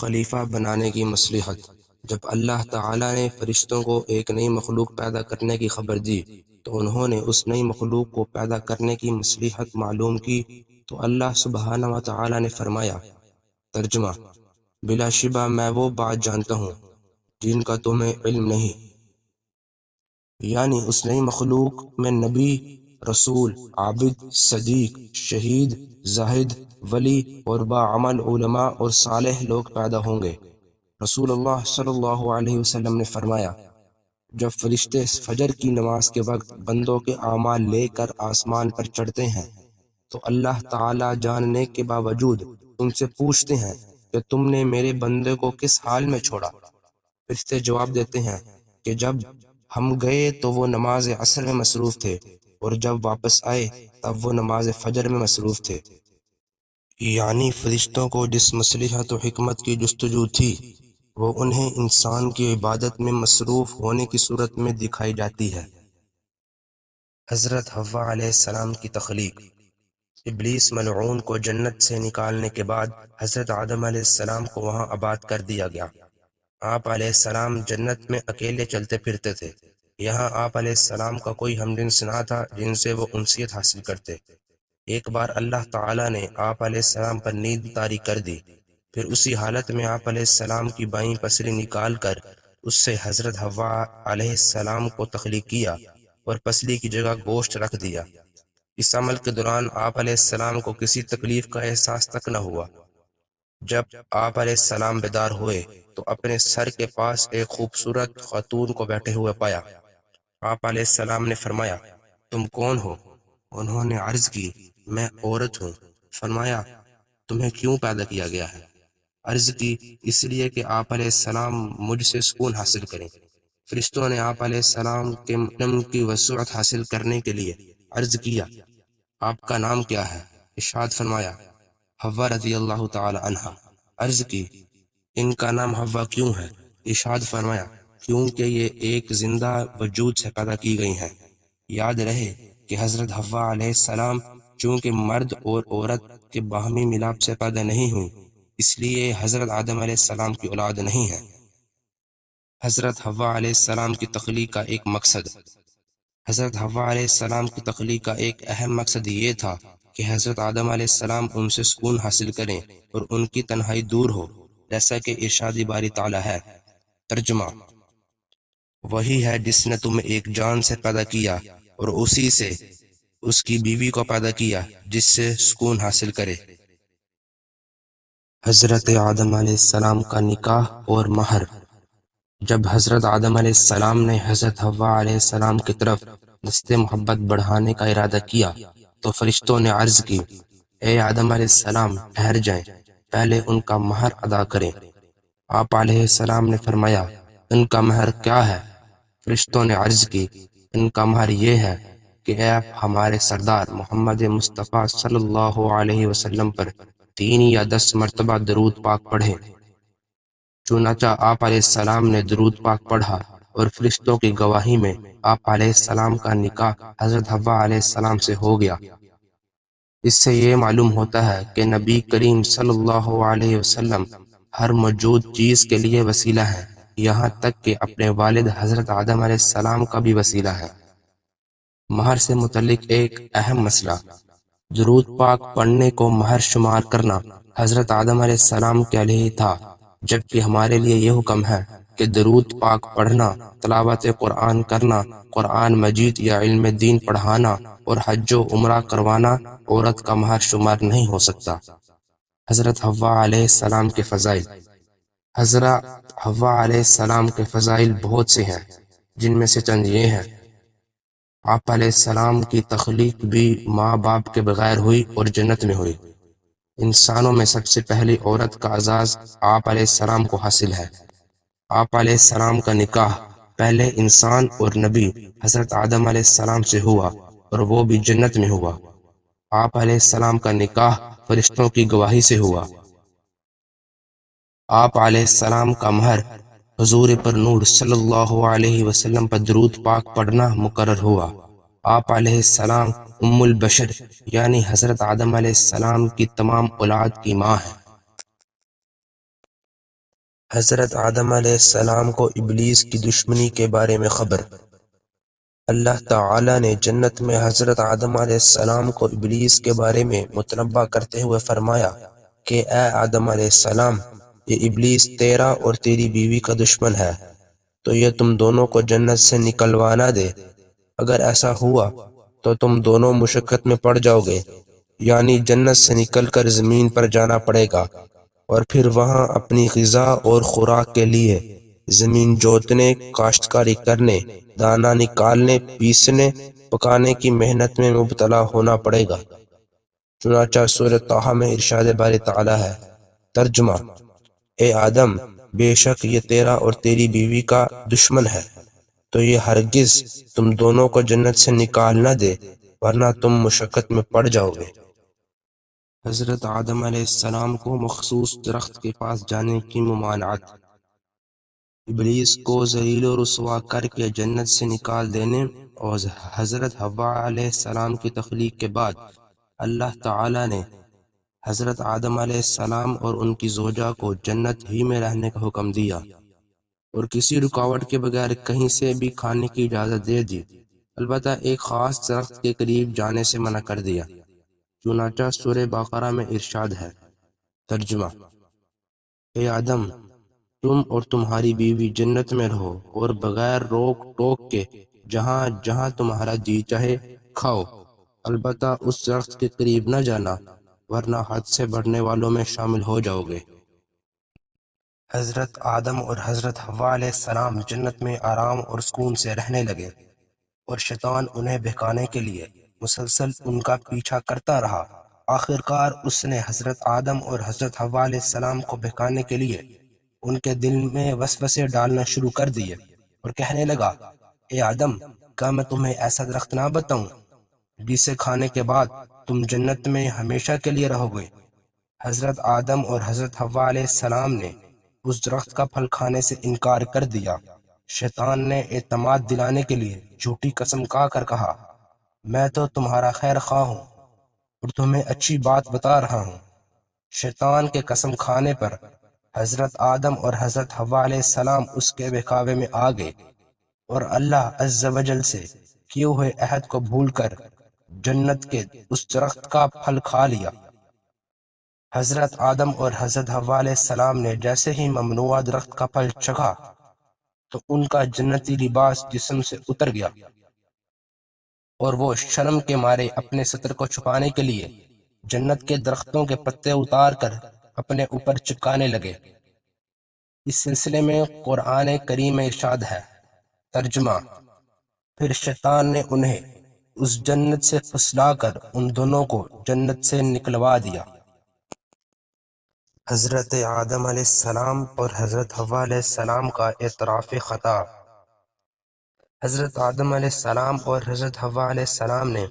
خلیفہ بنانے کی مصلحت۔ جب اللہ تعالیٰ نے فرشتوں کو ایک نئی مخلوق پیدا کرنے کی خبر دی تو انہوں نے اس نئی مخلوق کو پیدا کرنے کی مصلحت معلوم کی تو اللہ سبحانہ و تعالیٰ نے فرمایا، ترجمہ: بلا شبہ میں وہ بات جانتا ہوں جن کا تمہیں علم نہیں، یعنی اس نئی مخلوق میں نبی، رسول، عابد، صدیق، شہید، زاہد، ولی اور باعمل علماء اور صالح لوگ پیدا ہوں گے۔ رسول اللہ صلی اللہ علیہ وسلم نے فرمایا، جب فرشتے فجر کی نماز کے وقت بندوں کے اعمال لے کر آسمان پر چڑھتے ہیں تو اللہ تعالیٰ جاننے کے باوجود ان سے پوچھتے ہیں کہ تم نے میرے بندے کو کس حال میں چھوڑا؟ فرشتے جواب دیتے ہیں کہ جب ہم گئے تو وہ نماز عصر میں مصروف تھے اور جب واپس آئے تب وہ نماز فجر میں مصروف تھے۔ یعنی فرشتوں کو جس مصلحت و حکمت کی جستجو تھی وہ انہیں انسان کی عبادت میں مصروف ہونے کی صورت میں دکھائی جاتی ہے۔ حضرت حوا علیہ السلام کی تخلیق۔ ابلیس ملعون کو جنت سے نکالنے کے بعد حضرت آدم علیہ السلام کو وہاں آباد کر دیا گیا۔ آپ علیہ السلام جنت میں اکیلے چلتے پھرتے تھے۔ یہاں آپ علیہ السلام کا کوئی ہمجنس نہ تھا جن سے وہ انسیت حاصل کرتے۔ ایک بار اللہ تعالیٰ نے آپ علیہ السلام پر نیند طاری کر دی، پھر اسی حالت میں آپ علیہ السلام کی بائیں پسلی نکال کر اس سے حضرت حوا علیہ السلام کو تخلیق کیا اور پسلی کی جگہ گوشت رکھ دیا۔ اس عمل کے دوران آپ علیہ السلام کو کسی تکلیف کا احساس تک نہ ہوا۔ جب آپ علیہ السلام بیدار ہوئے تو اپنے سر کے پاس ایک خوبصورت خاتون کو بیٹھے ہوئے پایا۔ آپ علیہ السلام نے فرمایا، تم کون ہو؟ انہوں نے عرض کی، میں عورت ہوں۔ فرمایا، تمہیں کیوں پیدا کیا گیا ہے؟ عرض کی، اس لیے کہ آپ علیہ السلام مجھ سے سکون حاصل کریں۔ فرشتوں نے آپ علیہ السلام کے علم کی وسعت حاصل کرنے کے لیے عرض کیا، آپ کا نام کیا ہے؟ ارشاد فرمایا، حوا رضی اللہ تعالی عنہا۔ عرض کی، ان کا نام حوا کیوں ہے؟ ارشاد فرمایا، کیونکہ یہ ایک زندہ وجود سے پیدا کی گئی ہیں۔ یاد رہے کہ حضرت حوا علیہ السلام چونکہ مرد اور عورت کے باہمی ملاپ سے پیدا نہیں ہوئی، اس لیے حضرت آدم علیہ السلام کی اولاد نہیں ہے۔ حضرت حوا علیہ السلام کی تخلیق کا ایک مقصد۔ حضرت حوا علیہ السلام کی تخلیق کا ایک اہم مقصد یہ تھا کہ حضرت آدم علیہ السلام ان سے سکون حاصل کریں اور ان کی تنہائی دور ہو، جیسا کہ ارشاد باری تعالی ہے۔ ترجمہ: وہی ہے جس نے تمہیں ایک جان سے پیدا کیا اور اسی سے اس کی بیوی کو پیدا کیا جس سے سکون حاصل کرے۔ حضرت آدم علیہ السلام کا نکاح اور مہر۔ جب حضرت آدم علیہ السلام نے حضرت حوا علیہ السلام کی طرف دست محبت بڑھانے کا ارادہ کیا تو فرشتوں نے عرض کی، اے آدم علیہ السلام، ٹھہر جائیں، پہلے ان کا مہر ادا کریں۔ آپ علیہ السلام نے فرمایا، ان کا مہر کیا ہے؟ فرشتوں نے عرض کی، ان کا مہر یہ ہے کہ آپ ہمارے سردار محمد مصطفیٰ صلی اللہ علیہ وسلم پر 3 یا 10 مرتبہ درود پاک پڑھیں۔ چنانچہ آپ علیہ السلام نے درود پاک پڑھا اور فرشتوں کی گواہی میں آپ علیہ السلام کا نکاح حضرت حوا علیہ السلام سے ہو گیا۔ اس سے یہ معلوم ہوتا ہے کہ نبی کریم صلی اللہ علیہ وسلم ہر موجود چیز کے لیے وسیلہ ہے، یہاں تک کہ اپنے والد حضرت آدم علیہ السلام کا بھی وسیلہ ہے۔ مہر سے متعلق ایک اہم مسئلہ۔ درود پاک پڑھنے کو مہر شمار کرنا حضرت آدم علیہ السلام کے لیے تھا، جبکہ ہمارے لیے یہ حکم ہے کہ درود پاک پڑھنا، تلاوت قرآن کرنا، قرآن مجید یا علم دین پڑھانا اور حج و عمرہ کروانا عورت کا مہر شمار نہیں ہو سکتا۔ حضرت حوا علیہ السلام کے فضائل۔ حضرت حوا علیہ السلام کے فضائل بہت سے ہیں، جن میں سے چند یہ ہیں۔ آپ علیہ السلام کی تخلیق بھی ماں باپ کے بغیر ہوئی اور جنت میں ہوئی۔ انسانوں میں سب سے پہلی عورت کا اعزاز آپ علیہ السلام کو حاصل ہے۔ آپ علیہ السلام کا نکاح پہلے انسان اور نبی حضرت آدم علیہ السلام سے ہوا اور وہ بھی جنت میں ہوا۔ آپ علیہ السلام کا نکاح فرشتوں کی گواہی سے ہوا۔ آپ علیہ السلام کا مہر حضور پر نور صلی اللہ علیہ وسلم پر درود پاک پڑھنا مقرر ہوا۔ آپ علیہ السلام ام البشر یعنی حضرت آدم علیہ السلام کی تمام اولاد کی ماں ہیں۔ حضرت آدم علیہ السلام کو ابلیس کی دشمنی کے بارے میں خبر۔ اللہ تعالی نے جنت میں حضرت آدم علیہ السلام کو ابلیس کے بارے میں متنبہ کرتے ہوئے فرمایا کہ اے آدم علیہ السلام، یہ ابلیس تیرا اور تیری بیوی کا دشمن ہے، تو یہ تم دونوں کو جنت سے نکلوا نہ دے۔ اگر ایسا ہوا تو تم دونوں مشقت میں پڑ جاؤ گے، یعنی جنت سے نکل کر زمین پر جانا پڑے گا، اور پھر وہاں اپنی غذا اور خوراک کے لیے زمین جوتنے، کاشتکاری کرنے، دانا نکالنے، پیسنے، پکانے کی محنت میں مبتلا ہونا پڑے گا۔ چنانچہ سورہ طٰہٰ میں ارشاد باری تعالیٰ ہے۔ ترجمہ: اے آدم، بے شک یہ تیرا اور تیری بیوی کا دشمن ہے، تو یہ ہرگز تم دونوں کو جنت سے نکال نہ دے، ورنہ تم مشقت میں پڑ جاؤ گے۔ حضرت آدم علیہ السلام کو مخصوص درخت کے پاس جانے کی ممانعت۔ ابلیس کو ذلیل و رسوا کر کے جنت سے نکال دینے اور حضرت حوا علیہ السلام کی تخلیق کے بعد اللہ تعالی نے حضرت آدم علیہ السلام اور ان کی زوجہ کو جنت ہی میں رہنے کا حکم دیا، اور کسی رکاوٹ کے بغیر کہیں سے بھی کھانے کی اجازت دے دی، البتہ ایک خاص درخت کے قریب جانے سے منع کر دیا۔ چنانچہ سورہ بقرہ میں ارشاد ہے۔ ترجمہ: اے آدم، تم اور تمہاری بیوی جنت میں رہو اور بغیر روک ٹوک کے جہاں جہاں تمہارا جی چاہے کھاؤ، البتہ اس درخت کے قریب نہ جانا، ورنہ حد سے بڑھنے والوں میں شامل ہو جاؤ گے۔ حضرت آدم اور حضرت حوا علیہ السلام جنت میں آرام اور سکون سے رہنے لگے، اور شیطان انہیں بہکانے کے لیے مسلسل ان کا پیچھا کرتا رہا۔ آخر کار اس نے حضرت آدم اور حضرت حوا علیہ السلام کو بہکانے کے لیے ان کے دل میں وسوسے ڈالنا شروع کر دیے اور کہنے لگا، اے آدم، کیا میں تمہیں ایسا درخت نہ بتاؤں جسے کھانے کے بعد تم جنت میں ہمیشہ کے لیے رہو گے؟ حضرت آدم اور حضرت حوا علیہ السلام نے اس درخت کا پھل کھانے سے انکار کر دیا۔ شیطان نے اعتماد دلانے کے لیے جھوٹی قسم کھا کر کہا، میں تو تمہارا خیر خواہ ہوں اور تمہیں اچھی بات بتا رہا ہوں۔ شیطان کے قسم کھانے پر حضرت آدم اور حضرت حوا علیہ السلام اس کے بہکاوے میں آ گئے اور اللہ عز و جل سے کیے ہوئے عہد کو بھول کر جنت کے اس درخت کا پھل کھا لیا۔ حضرت آدم اور حضرت حوا علیہ السلام نے جیسے ہی ممنوعہ درخت کا پھل چکھا تو ان کا جنتی لباس جسم سے اتر گیا، اور وہ شرم کے مارے اپنے ستر کو چھپانے کے لیے جنت کے درختوں کے پتے اتار کر اپنے اوپر چپکانے لگے۔ اس سلسلے میں قرآن کریم میں ارشاد ہے۔ ترجمہ: پھر شیطان نے انہیں اس جنت سے پھسلا کر ان دونوں کو جنت سے نکلوا دیا۔ حضرت آدم علیہ السلام اور حضرت حوا علیہ السلام کا اعتراف خطا۔ حضرت آدم علیہ السلام اور حضرت حوا علیہ السلام نے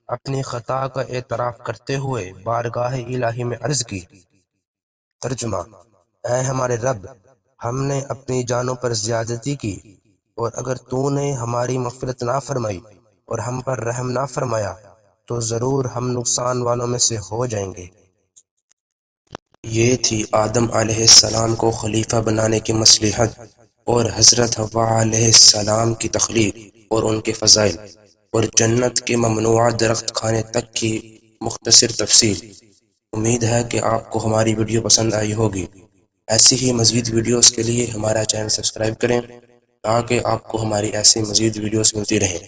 اپنی خطا کا اعتراف کرتے ہوئے بارگاہ الہی میں عرض کی۔ ترجمہ: اے ہمارے رب، ہم نے اپنی جانوں پر زیادتی کی، اور اگر تو نے ہماری مغفرت نہ فرمائی اور ہم پر رحم نہ فرمایا تو ضرور ہم نقصان والوں میں سے ہو جائیں گے۔ یہ تھی آدم علیہ السلام کو خلیفہ بنانے کی مصلحت، اور حضرت حوا علیہ السلام کی تخلیق اور ان کے فضائل، اور جنت کے ممنوعہ درخت کھانے تک کی مختصر تفصیل۔ امید ہے کہ آپ کو ہماری ویڈیو پسند آئی ہوگی۔ ایسی ہی مزید ویڈیوز کے لیے ہمارا چینل سبسکرائب کریں تاکہ آپ کو ہماری ایسی مزید ویڈیوز ملتی رہیں۔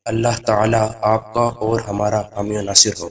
اللہ تعالی آپ کا اور ہمارا حامی و ناصر ہو۔